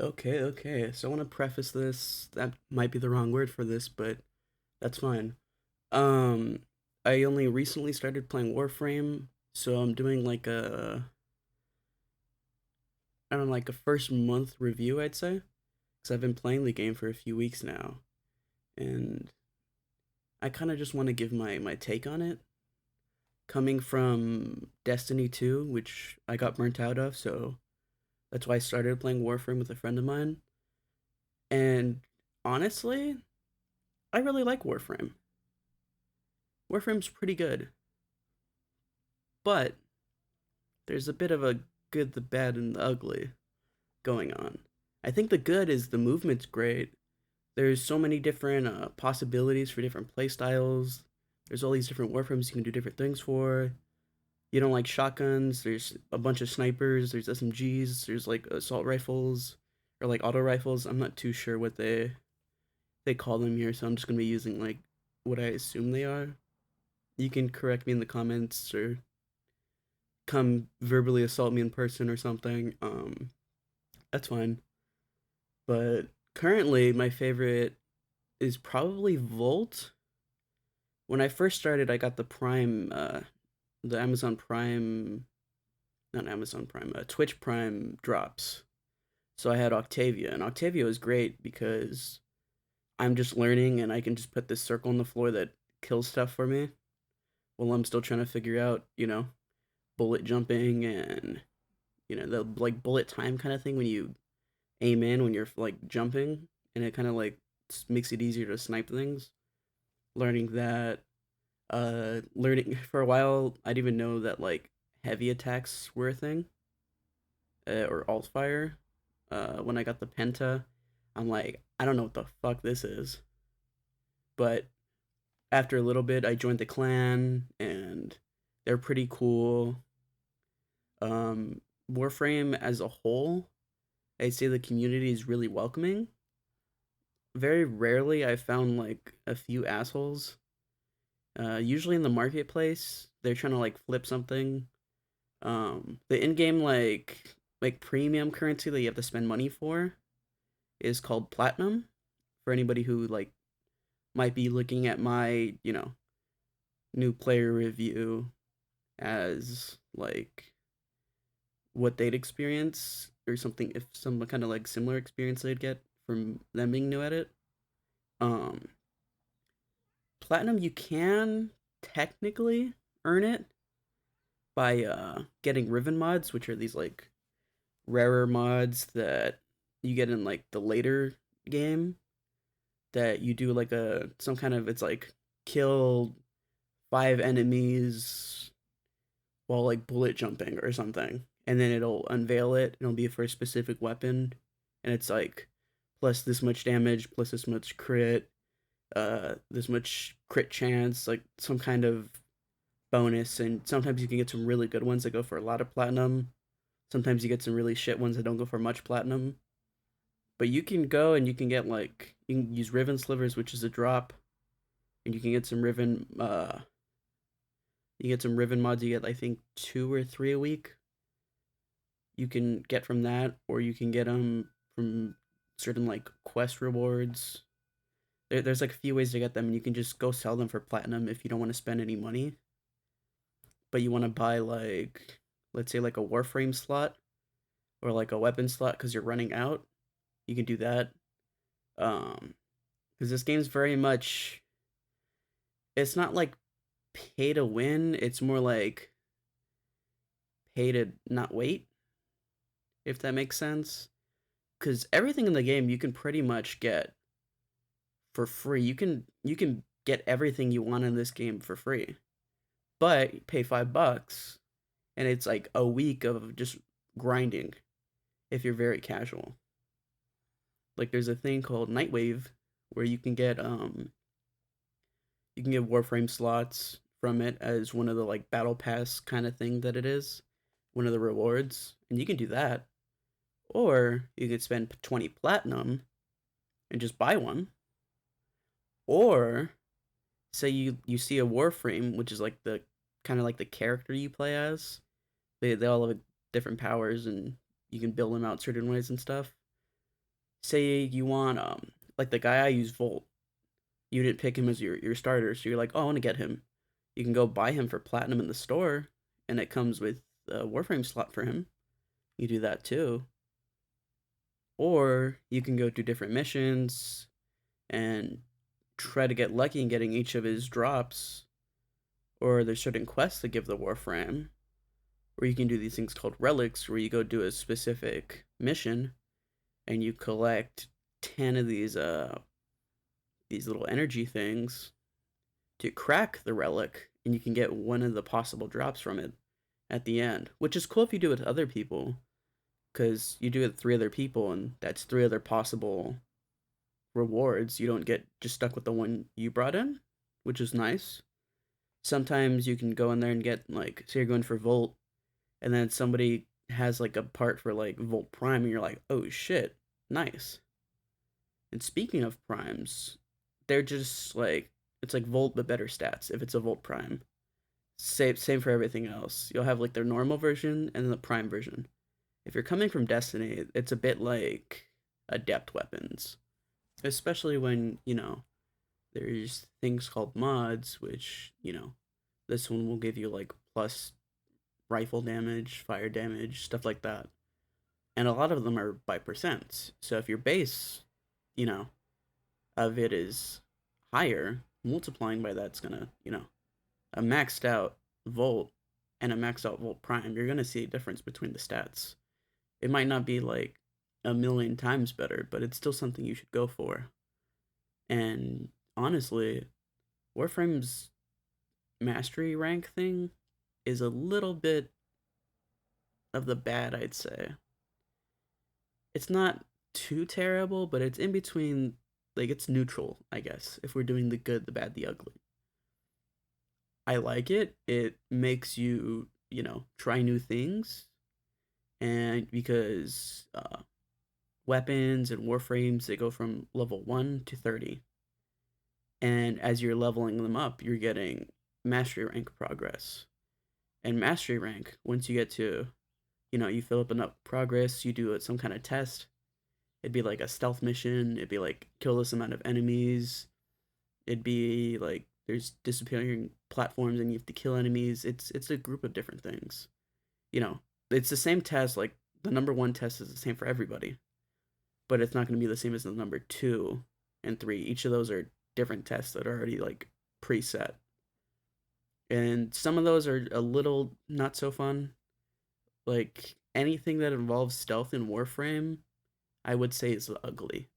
Okay, okay. So I want to preface this. That might be the wrong word for this, but that's fine. Um, I only recently started playing Warframe, so I'm doing like I don't know, like a first month review, I'd say, because I've been playing the game for a few weeks now, and I kind of just want to give my take on it. Coming from Destiny 2, which I got burnt out of, so that's why I started playing Warframe with a friend of mine. And honestly, I really like Warframe. Warframe's pretty good, but there's a bit of a good, the bad, and the ugly going on. I think the good is the movement's great. There's so many different possibilities for different play styles. There's all these different Warframes you can do different things for. You don't like shotguns, there's a bunch of snipers, there's SMGs, there's like assault rifles or like auto rifles. I'm not too sure what they call them here, so I'm just gonna be using like what I assume they are. You can correct me in the comments or come verbally assault me in person or something. That's fine. But currently, my favorite is probably Volt. When I first started, I got the Prime, the Amazon Prime, not Amazon Prime, Twitch Prime drops. So I had Octavia, and Octavia was great because I'm just learning, and I can just put this circle on the floor that kills stuff for me while I'm still trying to figure out, bullet jumping and the like bullet time kind of thing when you aim in when you're like jumping, and it kind of like makes it easier to snipe things. Learning that, learning for a while, I didn't even know that like heavy attacks were a thing, or alt fire. When I got the penta, I'm like, I don't know what the fuck this is, but after a little bit, I joined the clan, and they're pretty cool. Um, Warframe as a whole, I'd say the community is really welcoming. Very rarely I found like a few assholes. Usually in the marketplace, they're trying to like flip something. The in-game like premium currency that you have to spend money for is called platinum. For anybody who like might be looking at my new player review as like what they'd experience or something, if some kind of like similar experience they'd get from them being new at it. Um, Platinum, you can technically earn it by getting Riven mods, which are these like rarer mods that you get in like the later game, that you do like a some kind of, it's like kill 5 enemies while like bullet jumping or something, and then it'll unveil it. It'll be for a specific weapon, and it's like plus this much damage, plus this much crit, this much crit chance, like some kind of bonus. And sometimes you can get some really good ones that go for a lot of platinum. Sometimes you get some really shit ones that don't go for much platinum. But you can go and you can get like, you can use Riven slivers, which is a drop, and you can get some Riven you get some Riven mods. You get, I think, 2 or 3 a week. You can get from that, or you can get them from certain like quest rewards. There's like a few ways to get them, and you can just go sell them for platinum if you don't want to spend any money, but you want to buy like, let's say like a Warframe slot or like a weapon slot because you're running out. You can do that. Because this game's very much, it's not like pay to win. It's more like pay to not wait, if that makes sense. Because everything in the game you can pretty much get for free. You can get everything you want in this game for free, but pay $5, and it's like a week of just grinding if you're very casual. Like there's a thing called Nightwave where you can get Warframe slots from it as one of the like battle pass kind of thing that it is, one of the rewards, and you can do that. Or you could spend 20 platinum and just buy one. Or say you see a Warframe, which is like the kind of like the character you play as. They all have different powers, and you can build them out certain ways and stuff. say you want like the guy I use Volt. You didn't pick him as your starter, so you're like, oh, I want to get him. You can go buy him for platinum in the store, and it comes with a Warframe slot for him. You do that too. Or you can go do different missions and try to get lucky in getting each of his drops. Or there's certain quests that give the Warframe. Or you can do these things called relics, where you go do a specific mission and you collect 10 of these little energy things to crack the relic, and you can get one of the possible drops from it at the end, which is cool if you do it with other people, because you do it with three other people, and that's three other possible rewards. You don't get just stuck with the one you brought in, which is nice. Sometimes you can go in there and get, like, say you're going for Volt, and then somebody has like a part for like Volt Prime, and you're like, oh shit, nice. And speaking of primes, they're just like, it's like Volt but better stats if it's a Volt Prime. Same for everything else. You'll have like their normal version and the Prime version. If you're coming from Destiny, it's a bit like adept weapons, especially when there's things called mods, which this one will give you like plus rifle damage, fire damage, stuff like that. And a lot of them are by percents. So if your base, you know, of it is higher, multiplying by that's gonna, a maxed out Volt and a maxed out Volt Prime, you're gonna see a difference between the stats. It might not be like a million times better, but it's still something you should go for. And honestly, Warframe's mastery rank thing is a little bit of the bad, I'd say. It's not too terrible, but it's in between, like, it's neutral, I guess, if we're doing the good, the bad, the ugly. I like it. It makes you, try new things. And because weapons and warframes, they go from level 1 to 30. And as you're leveling them up, you're getting mastery rank progress. And mastery rank, once you get to, you fill up enough progress, you do some kind of test. It'd be like a stealth mission. It'd be like kill this amount of enemies. It'd be like there's disappearing platforms and you have to kill enemies. It's a group of different things. You know, it's the same test. Like the number one test is the same for everybody, but it's not going to be the same as the number 2 and 3. Each of those are different tests that are already like preset, and some of those are a little not so fun. Like anything that involves stealth in Warframe, I would say is ugly.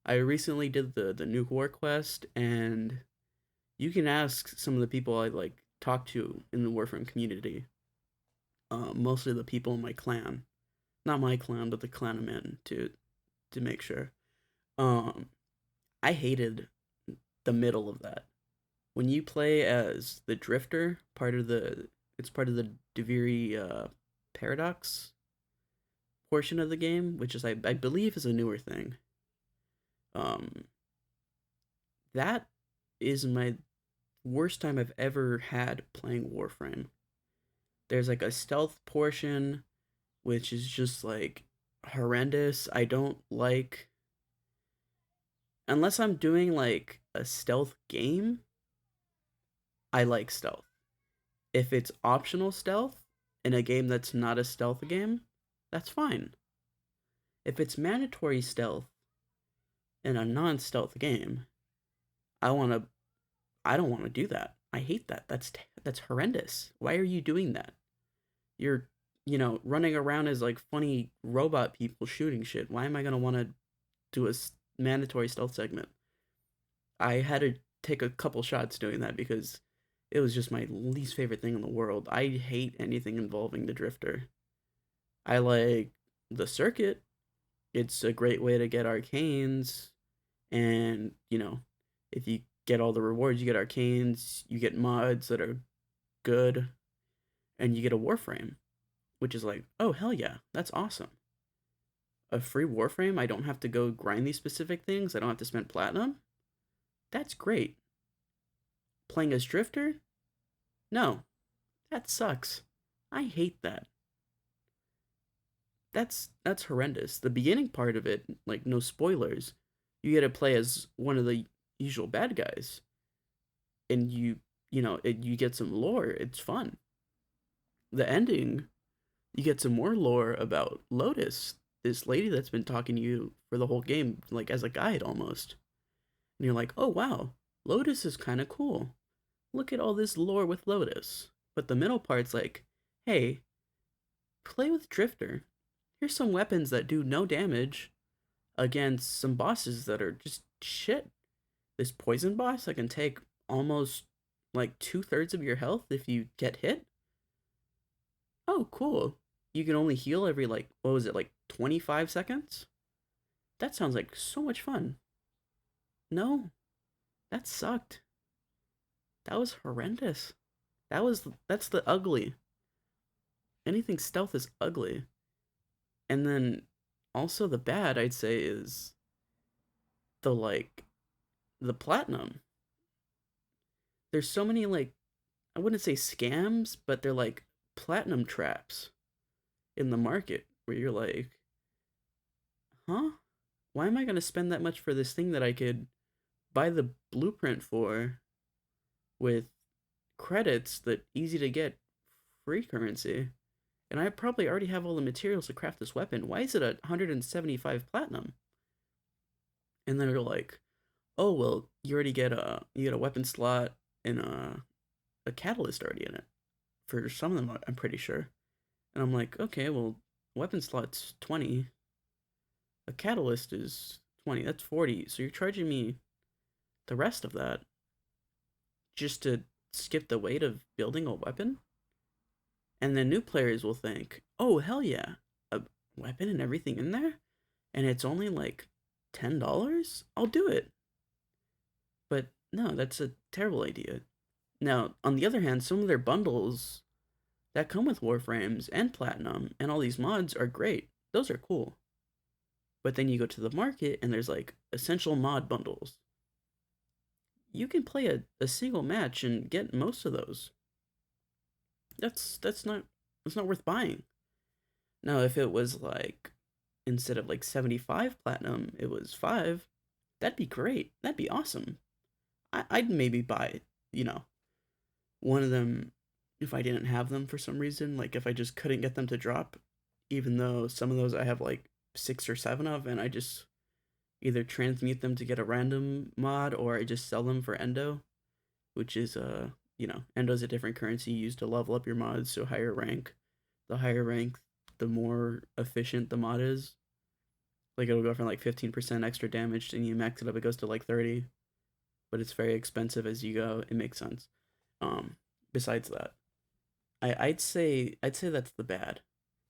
I recently did the Nuke War quest, and you can ask some of the people I like talk to in the Warframe community. Mostly the people in my clan, not my clan, but the clan I'm in, to make sure. Um, I hated the middle of that. When you play as the Drifter, it's part of the Deviri paradox portion of the game, which is I believe is a newer thing. Um, that is my worst time I've ever had playing Warframe. There's like a stealth portion, which is just like horrendous. I don't like, unless I'm doing like a stealth game, I like stealth. If it's optional stealth in a game that's not a stealth game, that's fine. If it's mandatory stealth in a non-stealth game, I want to I don't want to do that. I hate that. That's horrendous. Why are you doing that? You're, running around as like funny robot people shooting shit. Why am I going to want to do a mandatory stealth segment? I had to take a couple shots doing that because it was just my least favorite thing in the world. I hate anything involving the Drifter. I like the circuit. It's a great way to get arcanes, and if you get all the rewards, you get arcanes, you get mods that are good, and you get a Warframe, which is like, oh hell yeah, that's awesome. A free Warframe, I don't have to go grind these specific things, I don't have to spend platinum. That's great. Playing as Drifter? No, that sucks. I hate that. that's horrendous. The beginning part of it, like no spoilers, you get to play as one of the usual bad guys, and you get some lore. It's fun. The ending, you get some more lore about Lotus, this lady that's been talking to you for the whole game, like as a guide almost. And you're like, oh wow, Lotus is kind of cool. Look at all this lore with Lotus. But the middle part's like, hey, play with Drifter. Here's some weapons that do no damage against some bosses that are just shit. This poison boss that can take almost like 2/3 of your health if you get hit. Oh, cool. You can only heal every, like, what was it, like 25 seconds? That sounds like so much fun. No, that sucked. That was horrendous. That's the ugly. Anything stealth is ugly. And then also the bad, I'd say, is the like the platinum. There's so many, like, I wouldn't say scams, but they're like platinum traps in the market where you're like, huh? Why am I gonna spend that much for this thing that I could buy the blueprint for with credits that easy to get free currency? And I probably already have all the materials to craft this weapon. Why is it 175 platinum? And then they're like, oh well, you get a weapon slot and a catalyst already in it. For some of them, I'm pretty sure. And I'm like, okay, well, weapon slot's 20. A catalyst is 20. That's 40. So you're charging me the rest of that just to skip the weight of building a weapon? And then new players will think, oh, hell yeah, a weapon and everything in there? And it's only like $10? I'll do it. But no, that's a terrible idea. Now, on the other hand, some of their bundles that come with Warframes and Platinum and all these mods are great. Those are cool. But then you go to the market and there's like essential mod bundles. You can play a single match and get most of those. That's not worth buying. Now if it was like instead of like 75 platinum, it was 5, that'd be great. That'd be awesome. I'd maybe buy, you know, one of them if I didn't have them for some reason, like if I just couldn't get them to drop, even though some of those I have like 6 or 7 of, and I just either transmute them to get a random mod or I just sell them for endo, which is endo's a different currency used to level up your mods, so higher rank. The higher rank, the more efficient the mod is. Like it'll go from like 15% extra damage and you max it up, it goes to like 30, but it's very expensive as you go. It makes sense. Besides that, I'd say that's the bad.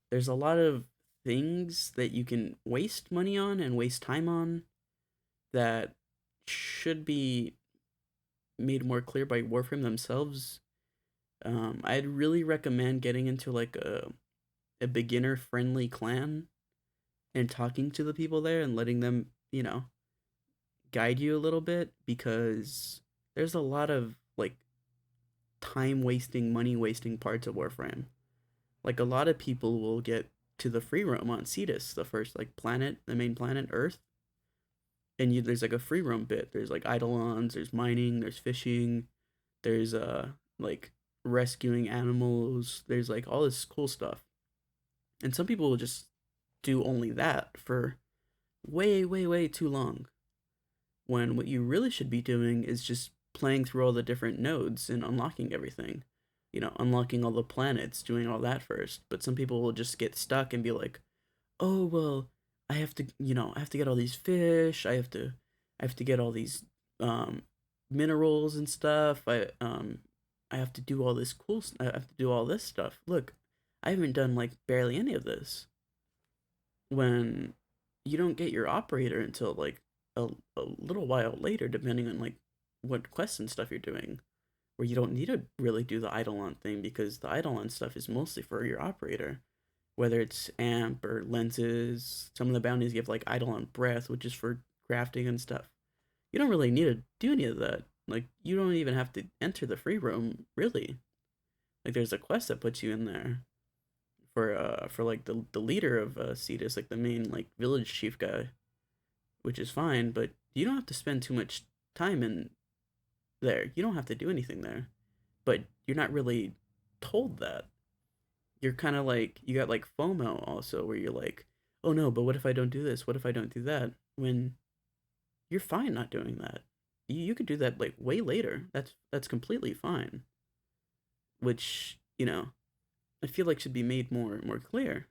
There's a lot of things that you can waste money on and waste time on that should be made more clear by Warframe themselves. I'd really recommend getting into like a beginner friendly clan and talking to the people there and letting them, guide you a little bit, because there's a lot of like time wasting, money wasting parts of Warframe. Like a lot of people will get to the free roam on Cetus, the first like planet, the main planet, Earth, and there's like a free roam bit. There's like eidolons, there's mining, there's fishing, there's like rescuing animals. There's like all this cool stuff, and some people will just do only that for way, way, way too long. When what you really should be doing is just playing through all the different nodes and unlocking everything. Unlocking all the planets, doing all that first. But some people will just get stuck and be like, "Oh, well, I have to get all these fish. I have to get all these minerals and stuff. I have to do all this I have to do all this stuff. Look, I haven't done like barely any of this." When you don't get your operator until like a little while later, depending on like what quests and stuff you're doing, where you don't need to really do the eidolon thing, because the eidolon stuff is mostly for your operator, whether it's amp or lenses. Some of the bounties give like eidolon breath, which is for crafting and stuff. You don't really need to do any of that. Like you don't even have to enter the free roam really. Like there's a quest that puts you in there for like the leader of Cetus, like the main like village chief guy, which is fine, but you don't have to spend too much time in there. You don't have to do anything there. But you're not really told that. You're kind of like you got like FOMO also where you're like, "Oh no, but what if I don't do this? What if I don't do that?" When you're fine not doing that. You could do that like way later. That's completely fine. Which, I feel like should be made more clear.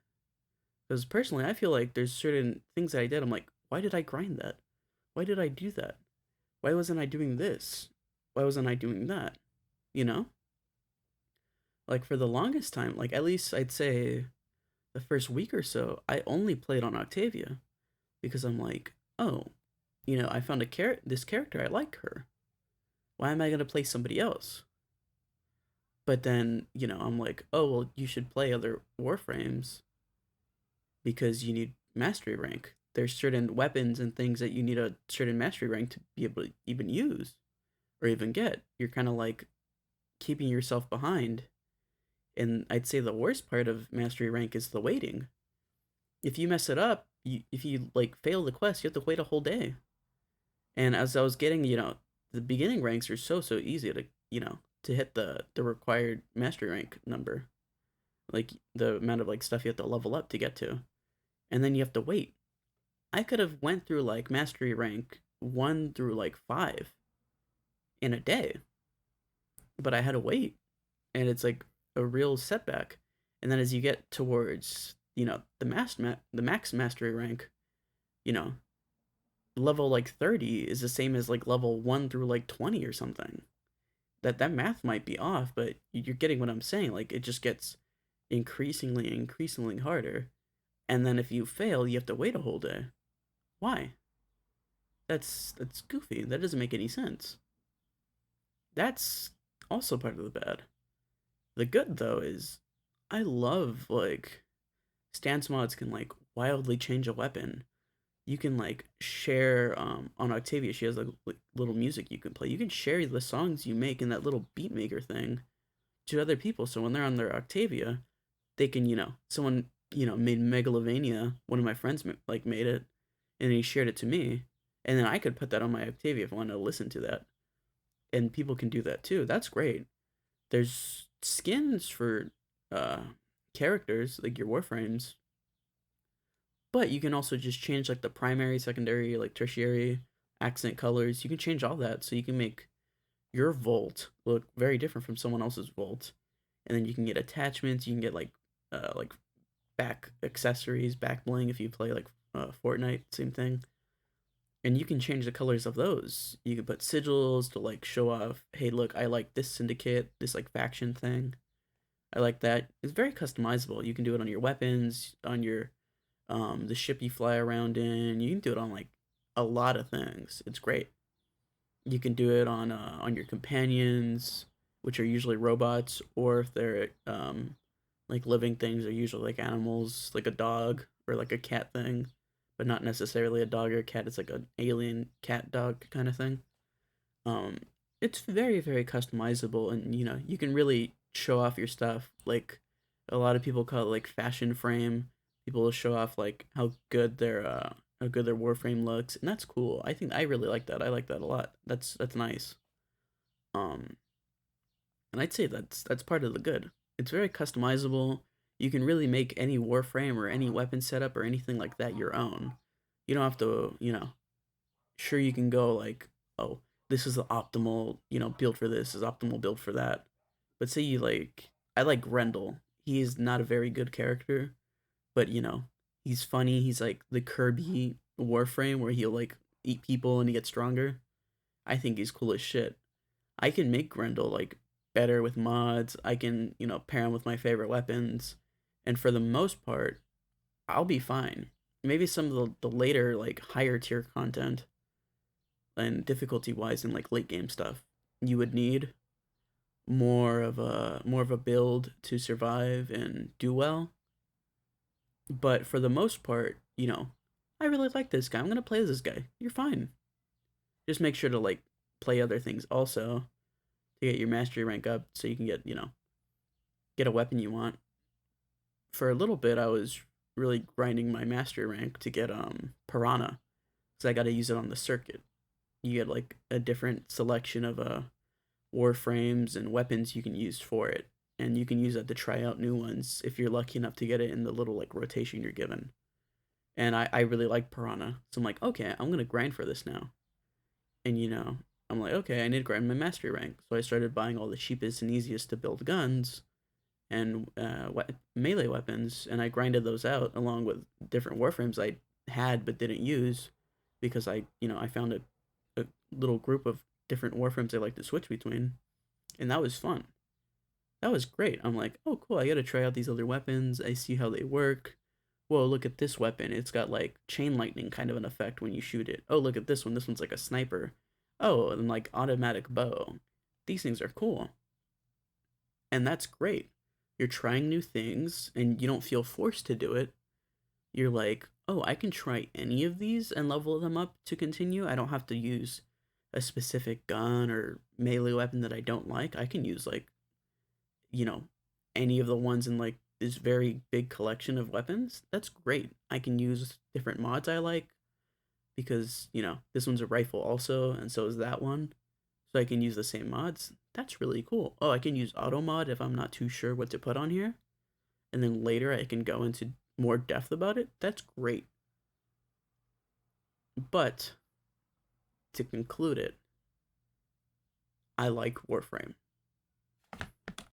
Because personally, I feel like there's certain things that I did. I'm like, why did I grind that? Why did I do that? Why wasn't I doing this? Why wasn't I doing that? You know? Like for the longest time, like at least I'd say the first week or so, I only played on Octavia because I'm like, oh, I found this character, I like her. Why am I gonna play somebody else? But then, I'm like, oh well, you should play other Warframes because you need mastery rank. There's certain weapons and things that you need a certain mastery rank to be able to even use or even get. You're kind of like keeping yourself behind. And I'd say the worst part of mastery rank is the waiting. If you mess it up, if you like fail the quest, you have to wait a whole day. And as I was getting, the beginning ranks are so easy to, to hit the required mastery rank number. Like the amount of like stuff you have to level up to get to. And then you have to wait. I could have went through like mastery rank 1 through like 5 in a day. But I had to wait. And it's like a real setback. And then as you get towards, the max mastery rank, you know, level like 30 is the same as like level 1 through like 20 or something. That math might be off, but you're getting what I'm saying. Like it just gets increasingly harder. And then if you fail, you have to wait a whole day. Why? That's goofy. That doesn't make any sense. That's also part of the bad. The good though is I love like stance mods can like wildly change a weapon. You can like share on Octavia she has like little music you can play. You can share the songs you make in that little beat maker thing to other people. So when they're on their Octavia, they can, someone, made Megalovania, one of my friends like made it and he shared it to me and then I could put that on my Octavia if I wanted to listen to that. And people can do that too. That's great. There's skins for uh characters like your Warframes, but you can also just change like the primary, secondary, like tertiary accent colors. You can change all that so you can make your Volt look very different from someone else's Volt. And then you can get attachments, you can get like back accessories, back bling if you play like Fortnite, same thing. And you can change the colors of those. You can put sigils to like show off, hey, look, I like this syndicate, this like faction thing. I like that. It's very customizable. You can do it on your weapons, on your the ship you fly around in. You can do it on like a lot of things. It's great. You can do it on your companions, which are usually robots, or if they're like living things, are usually like animals, like a dog or like a cat thing, but not necessarily a dog or a cat. It's like an alien cat dog kind of thing. Um, it's very customizable, and you can really show off your stuff. Like a lot of people call it like fashion frame. People will show off like how good their Warframe looks, and that's cool. I think I really like that. I like that a lot. That's nice. Um, and I'd say that's part of the good. It's very customizable. You can really make any Warframe or any weapon setup or anything like that your own. You don't have to, sure you can go like, oh, this is the optimal, build for this, is optimal build for that. But say I like Grendel. He is not a very good character, but he's funny. He's like the Kirby Warframe where he'll like eat people and he gets stronger. I think he's cool as shit. I can make Grendel like better with mods. I can, pair him with my favorite weapons. And for the most part, I'll be fine. Maybe some of the later like higher tier content and difficulty wise and like late game stuff, you would need more of a build to survive and do well. But for the most part, I really like this guy. I'm gonna play as this guy. You're fine. Just make sure to like play other things also to get your mastery rank up so you can get a weapon you want. for a little bit I was really grinding my master rank to get piranha, because I got to use it on the circuit. You get like a different selection of warframes and weapons you can use for it, and you can use that to try out new ones if you're lucky enough to get it in the little like rotation you're given. And I really like piranha, so I'm like, okay, I'm gonna grind for this now. And I'm like, okay, I need to grind my mastery rank, so I started buying all the cheapest and easiest to build guns and melee weapons, and I grinded those out along with different warframes I had but didn't use, because I found a little group of different warframes I like to switch between, and that was fun. That was great. I'm like, oh cool, I gotta try out these other weapons. I see how they work. Whoa, look at this weapon. It's got like chain lightning kind of an effect when you shoot it. Oh, look at this one. This one's like a sniper. Oh, and like automatic bow. These things are cool. And that's great. You're trying new things and you don't feel forced to do it. You're like, oh, I can try any of these and level them up to continue. I don't have to use a specific gun or melee weapon that I don't like. I can use like, you know, any of the ones in like this very big collection of weapons. That's great. I can use different mods I like, because, this one's a rifle also, and so is that one. So I can use the same mods. That's really cool. Oh, I can use auto mod if I'm not too sure what to put on here. And then later I can go into more depth about it. That's great. But to conclude it, I like Warframe.